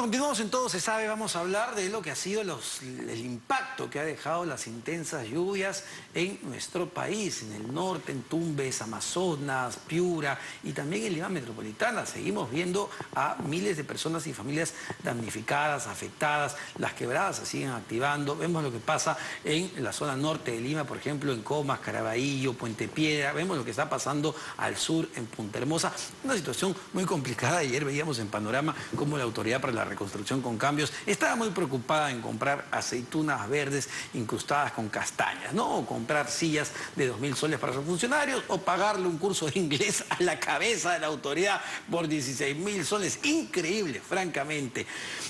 Bueno, continuamos en Todo se sabe. Vamos a hablar de lo que ha sido el impacto que ha dejado las intensas lluvias en nuestro país, en el norte, en Tumbes, Amazonas, Piura y también en Lima Metropolitana. Seguimos viendo a miles de personas y familias damnificadas, afectadas. Las quebradas se siguen activando. Vemos lo que pasa en la zona norte de Lima, por ejemplo, en Comas, Caraballo, Puente Piedra. Vemos lo que está pasando al sur, en Punta Hermosa. Una situación muy complicada. Ayer veíamos en Panorama cómo la Autoridad para la Reconstrucción con Cambios estaba muy preocupada en comprar aceitunas verdes incrustadas con castañas, ¿no? O comprar sillas de 2.000 soles para sus funcionarios, o pagarle un curso de inglés a la cabeza de la autoridad por 16.000 soles. Increíble, francamente.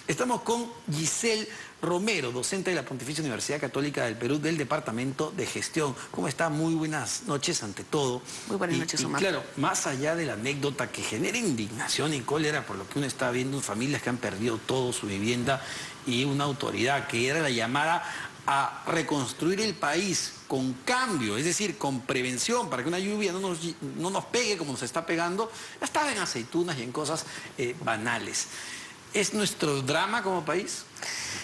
Estamos con Giselle Romero, docente de la Pontificia Universidad Católica del Perú, del Departamento de Gestión. ¿Cómo está? Muy buenas noches ante todo. Muy buenas noches, Omar. Claro, más allá de la anécdota que genera indignación y cólera por lo que uno está viendo en familias que han perdido todo, su vivienda, y una autoridad que era la llamada a reconstruir el país con cambio, es decir, con prevención, para que una lluvia no nos pegue como nos está pegando, estaba en aceitunas y en cosas banales. ¿Es nuestro drama como país?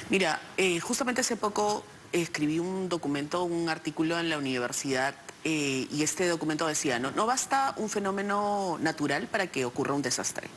Mira, justamente hace poco escribí un documento, un artículo en la universidad y este documento decía, no basta un fenómeno natural para que ocurra un desastre,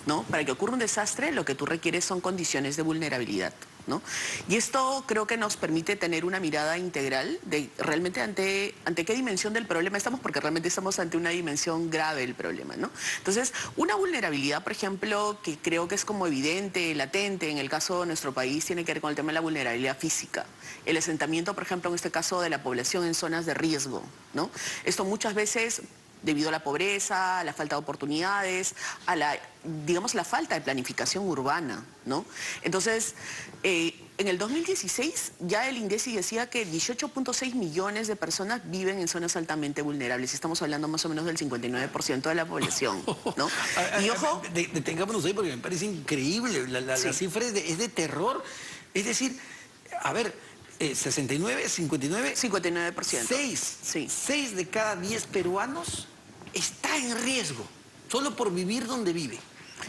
¿no? Para que ocurra un desastre lo que tú requieres son condiciones de vulnerabilidad, ¿no? Y esto creo que nos permite tener una mirada integral de realmente ante qué dimensión del problema estamos, porque realmente estamos ante una dimensión grave del problema, ¿no? Entonces, una vulnerabilidad, por ejemplo, que creo que es como evidente, latente, en el caso de nuestro país, tiene que ver con el tema de la vulnerabilidad física. El asentamiento, por ejemplo, en este caso de la población en zonas de riesgo, ¿no? Esto muchas veces debido a la pobreza, a la falta de oportunidades, a la, digamos, la falta de planificación urbana, ¿no? Entonces, en el 2016 ya el INDECI decía que 18.6 millones de personas viven en zonas altamente vulnerables. Estamos hablando más o menos del 59% de la población, ¿no? Y ojo... Detengámonos ahí porque me parece increíble. La cifra es de terror. Es decir, a ver... 69, 59... 59%. 6 de cada 10 peruanos está en riesgo, solo por vivir donde vive.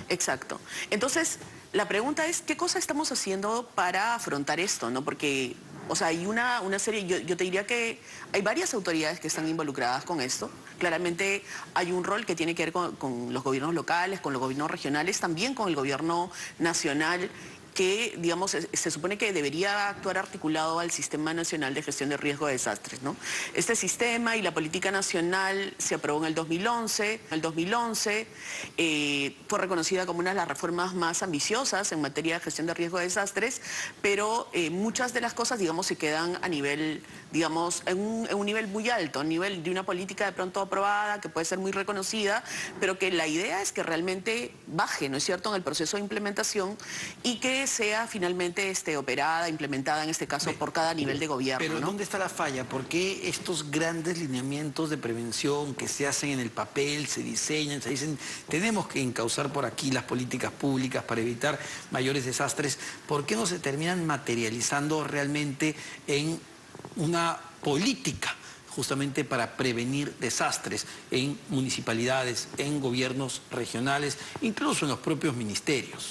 Exacto. Entonces, la pregunta es, ¿qué cosa estamos haciendo para afrontar esto, ¿no? Porque, o sea, hay una serie, yo te diría que hay varias autoridades que están involucradas con esto. Claramente hay un rol que tiene que ver con los gobiernos locales, con los gobiernos regionales, también con el gobierno nacional, que, digamos, se supone que debería actuar articulado al Sistema Nacional de Gestión de Riesgo de Desastres, ¿no? Este sistema y la política nacional se aprobó en el 2011. En el 2011 fue reconocida como una de las reformas más ambiciosas en materia de gestión de riesgo de desastres, pero muchas de las cosas, digamos, se quedan a nivel, digamos, en un nivel muy alto, a nivel de una política de pronto aprobada, que puede ser muy reconocida, pero que la idea es que realmente baje, ¿no es cierto?, en el proceso de implementación y que sea finalmente operada, implementada en este caso por cada nivel de gobierno. Pero ¿no? ¿dónde está la falla? ¿Por qué estos grandes lineamientos de prevención que se hacen en el papel, se diseñan, se dicen, tenemos que encauzar por aquí las políticas públicas para evitar mayores desastres? ¿Por qué no se terminan materializando realmente en una política justamente para prevenir desastres en municipalidades, en gobiernos regionales, incluso en los propios ministerios?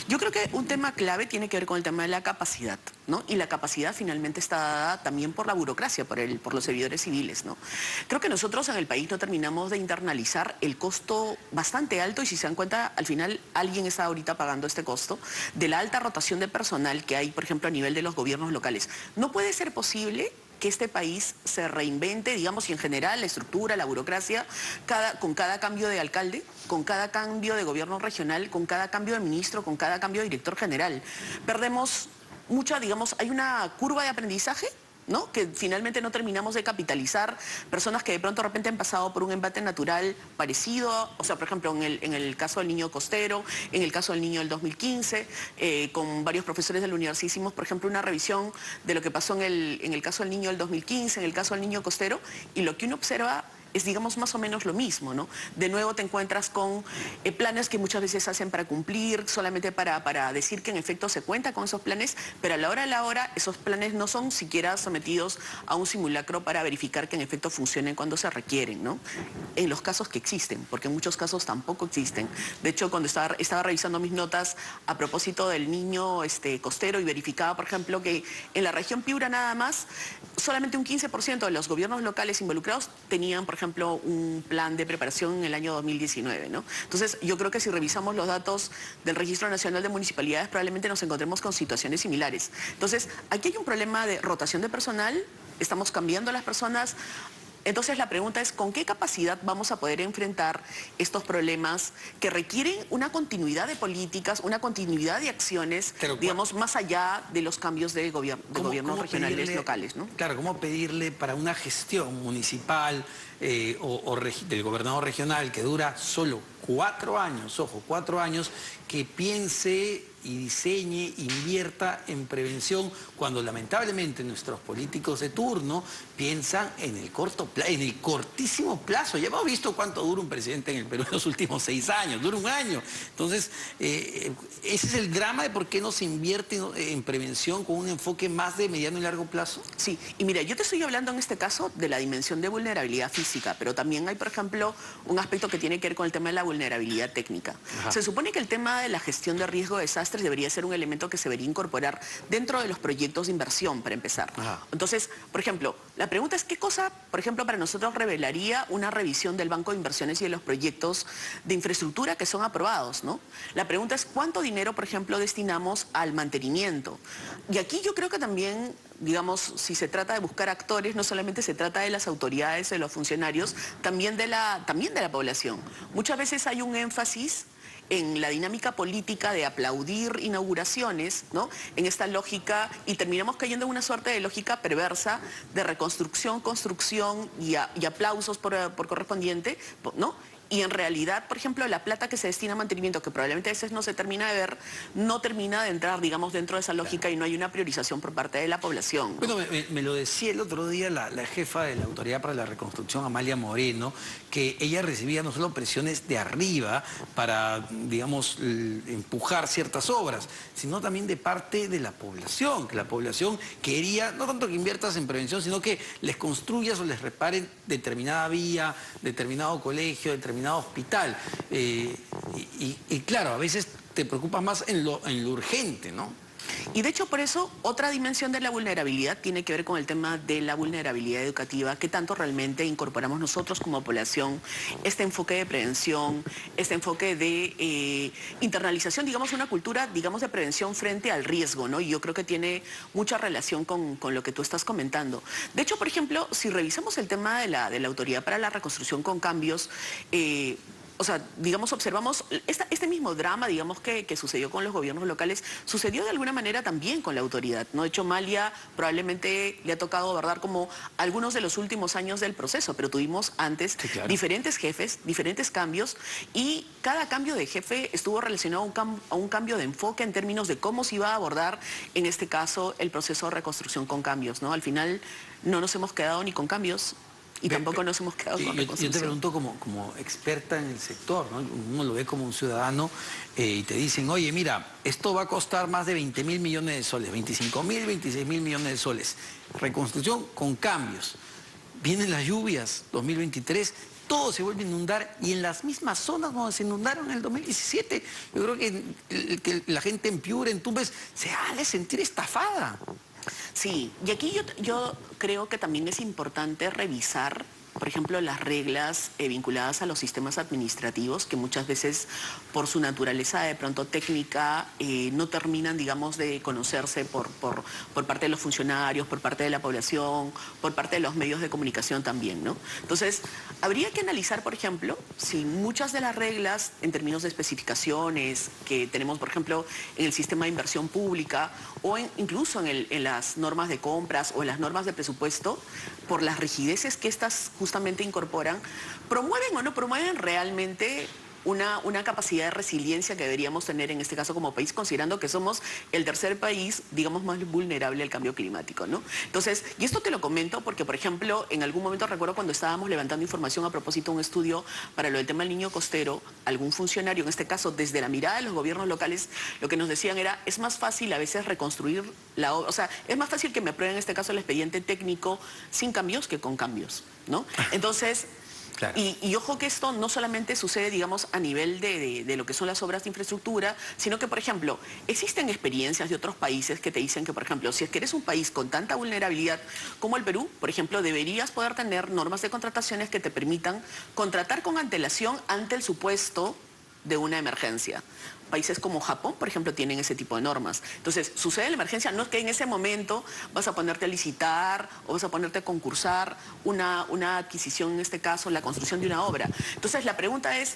Yo creo que un tema clave tiene que ver con el tema de la capacidad, ¿no? Y la capacidad finalmente está dada también por la burocracia, por los servidores civiles, ¿no? Creo que nosotros en el país no terminamos de internalizar el costo bastante alto, y si se dan cuenta, al final alguien está ahorita pagando este costo, de la alta rotación de personal que hay, por ejemplo, a nivel de los gobiernos locales. No puede ser posible que este país se reinvente, digamos, y en general la estructura, la burocracia, con cada cambio de alcalde, con cada cambio de gobierno regional, con cada cambio de ministro, con cada cambio de director general. Perdemos mucha, digamos, hay una curva de aprendizaje, ¿no? Que finalmente no terminamos de capitalizar, personas que de pronto de repente han pasado por un embate natural parecido, o sea, por ejemplo, en el caso del niño costero, en el caso del niño del 2015, con varios profesores de la universidad hicimos, por ejemplo, una revisión de lo que pasó en el caso del niño del 2015, en el caso del niño costero, y lo que uno observa es, digamos, más o menos lo mismo, ¿no? De nuevo te encuentras con planes que muchas veces hacen para cumplir, solamente para decir que en efecto se cuenta con esos planes, pero a la hora de la hora esos planes no son siquiera sometidos a un simulacro para verificar que en efecto funcionen cuando se requieren, ¿no? En los casos que existen, porque en muchos casos tampoco existen. De hecho, cuando estaba revisando mis notas a propósito del niño costero y verificaba, por ejemplo, que en la región Piura nada más, solamente un 15% de los gobiernos locales involucrados tenían, por ejemplo, un plan de preparación en el año 2019, ¿no? Entonces, yo creo que si revisamos los datos del Registro Nacional de Municipalidades, probablemente nos encontremos con situaciones similares. Entonces, aquí hay un problema de rotación de personal, estamos cambiando a las personas. Entonces la pregunta es, ¿con qué capacidad vamos a poder enfrentar estos problemas que requieren una continuidad de políticas, una continuidad de acciones, digamos, más allá de los cambios de gobiernos regionales, locales, ¿no? Claro, ¿cómo pedirle para una gestión municipal del gobernador regional que dura solo 4 años, ojo, 4 años, que piense y diseñe, invierta en prevención, cuando lamentablemente nuestros políticos de turno piensan en el en el cortísimo plazo? Ya hemos visto cuánto dura un presidente en el Perú en los últimos 6 años, dura 1 año. Entonces, ese es el drama de por qué no se invierte en prevención con un enfoque más de mediano y largo plazo. Sí, y mira, yo te estoy hablando en este caso de la dimensión de vulnerabilidad física, pero también hay, por ejemplo, un aspecto que tiene que ver con el tema de la vulnerabilidad técnica. Ajá. Se supone que el tema de la gestión de riesgo de desastres debería ser un elemento que se debería incorporar dentro de los proyectos de inversión, para empezar. Ajá. Entonces, por ejemplo, la pregunta es qué cosa, por ejemplo, para nosotros revelaría una revisión del Banco de Inversiones y de los proyectos de infraestructura que son aprobados, ¿no? La pregunta es cuánto dinero, por ejemplo, destinamos al mantenimiento. Y aquí yo creo que también, digamos, si se trata de buscar actores, no solamente se trata de las autoridades, de los funcionarios, también de la población. Muchas veces hay un énfasis en la dinámica política de aplaudir inauguraciones, ¿no? En esta lógica, y terminamos cayendo en una suerte de lógica perversa de reconstrucción, construcción y aplausos por correspondiente, ¿no? Y en realidad, por ejemplo, la plata que se destina a mantenimiento, que probablemente a veces no se termina de ver, no termina de entrar, digamos, dentro de esa lógica, y no hay una priorización por parte de la población, ¿no? Bueno, me lo decía el otro día la jefa de la Autoridad para la Reconstrucción, Amalia Moreno, que ella recibía no solo presiones de arriba para, digamos, empujar ciertas obras, sino también de parte de la población, que la población quería, no tanto que inviertas en prevención, sino que les construyas o les reparen determinada vía, determinado colegio, determinado hospital. Y claro, a veces te preocupas más en lo urgente, ¿no? Y de hecho, por eso, otra dimensión de la vulnerabilidad tiene que ver con el tema de la vulnerabilidad educativa, que tanto realmente incorporamos nosotros como población, este enfoque de prevención, este enfoque de internalización, digamos, una cultura, digamos, de prevención frente al riesgo, ¿no? Y yo creo que tiene mucha relación con lo que tú estás comentando. De hecho, por ejemplo, si revisamos el tema de la Autoridad para la Reconstrucción con Cambios, o sea, digamos, observamos este mismo drama, digamos, que sucedió con los gobiernos locales, sucedió de alguna manera también con la autoridad, ¿no? De hecho, Amalia probablemente le ha tocado abordar como algunos de los últimos años del proceso, pero tuvimos antes diferentes jefes, diferentes cambios, y cada cambio de jefe estuvo relacionado a un cambio de enfoque en términos de cómo se iba a abordar, en este caso, el proceso de reconstrucción con cambios, ¿no? Al final no nos hemos quedado ni con cambios, y tampoco nos hemos quedado con reconstrucción. Yo te pregunto como experta en el sector, ¿no? Uno lo ve como un ciudadano y te dicen, oye, mira, esto va a costar más de 20.000 millones de soles, 25.000, 26.000 millones de soles. Reconstrucción con cambios. Vienen las lluvias, 2023, todo se vuelve a inundar, y en las mismas zonas donde se inundaron en el 2017. Yo creo que la gente en Piura, en Tumbes, se ha de sentir estafada. Sí, y aquí yo creo que también es importante revisar, por ejemplo, las reglas vinculadas a los sistemas administrativos, que muchas veces, por su naturaleza de pronto técnica, no terminan, digamos, de conocerse por parte de los funcionarios, por parte de la población, por parte de los medios de comunicación también, ¿no? Entonces, habría que analizar, por ejemplo, si muchas de las reglas, en términos de especificaciones que tenemos, por ejemplo, en el sistema de inversión pública, o incluso en las normas de compras o en las normas de presupuesto, por las rigideces que estas justamente incorporan, promueven o no promueven realmente una capacidad de resiliencia que deberíamos tener en este caso como país, considerando que somos el tercer país, digamos, más vulnerable al cambio climático, ¿no? Entonces, y esto te lo comento porque, por ejemplo, en algún momento recuerdo cuando estábamos levantando información a propósito de un estudio para lo del tema del niño costero, algún funcionario, en este caso desde la mirada de los gobiernos locales, lo que nos decían era, es más fácil a veces reconstruir la obra, o sea, es más fácil que me aprueben en este caso el expediente técnico sin cambios que con cambios, ¿no? Entonces... Claro. Y ojo que esto no solamente sucede, digamos, a nivel de lo que son las obras de infraestructura, sino que, por ejemplo, existen experiencias de otros países que te dicen que, por ejemplo, si es que eres un país con tanta vulnerabilidad como el Perú, por ejemplo, deberías poder tener normas de contrataciones que te permitan contratar con antelación ante el supuesto de una emergencia. Países como Japón, por ejemplo, tienen ese tipo de normas. Entonces, sucede la emergencia, no es que en ese momento vas a ponerte a licitar o vas a ponerte a concursar una adquisición, en este caso, la construcción de una obra. Entonces, la pregunta es,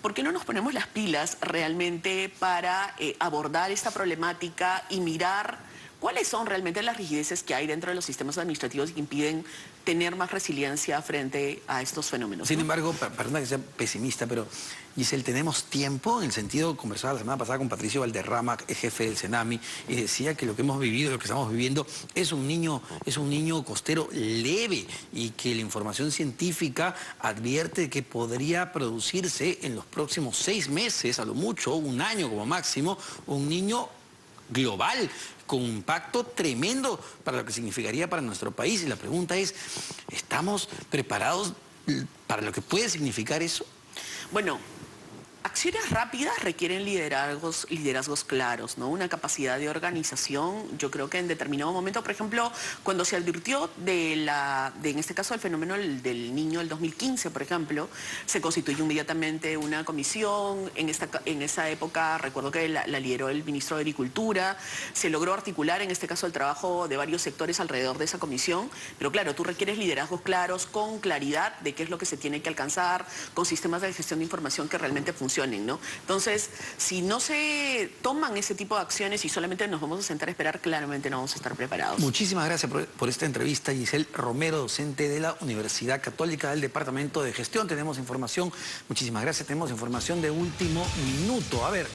¿por qué no nos ponemos las pilas realmente para abordar esta problemática y mirar cuáles son realmente las rigideces que hay dentro de los sistemas administrativos que impiden tener más resiliencia frente a estos fenómenos? Sin ¿no? embargo, perdona que sea pesimista, pero Giselle, ¿tenemos tiempo? En el sentido, conversaba la semana pasada con Patricio Valderrama, jefe del Senami, y decía que lo que hemos vivido, lo que estamos viviendo, es un niño costero leve y que la información científica advierte que podría producirse en los próximos 6 meses, a lo mucho, un año como máximo, un niño global, con un impacto tremendo para lo que significaría para nuestro país. Y la pregunta es, ¿estamos preparados para lo que puede significar eso? Bueno, acciones rápidas requieren liderazgos claros, ¿no? Una capacidad de organización. Yo creo que en determinado momento, por ejemplo, cuando se advirtió en este caso, el fenómeno del niño del 2015, por ejemplo, se constituyó inmediatamente una comisión. En esa época, recuerdo que la lideró el ministro de Agricultura. Se logró articular, en este caso, el trabajo de varios sectores alrededor de esa comisión. Pero claro, tú requieres liderazgos claros, con claridad de qué es lo que se tiene que alcanzar, con sistemas de gestión de información que realmente funcionen, ¿no? Entonces, si no se toman ese tipo de acciones y solamente nos vamos a sentar a esperar, claramente no vamos a estar preparados. Muchísimas gracias por esta entrevista, Giselle Romero, docente de la Universidad Católica del Departamento de Gestión. Tenemos información, muchísimas gracias, tenemos información de último minuto. A ver,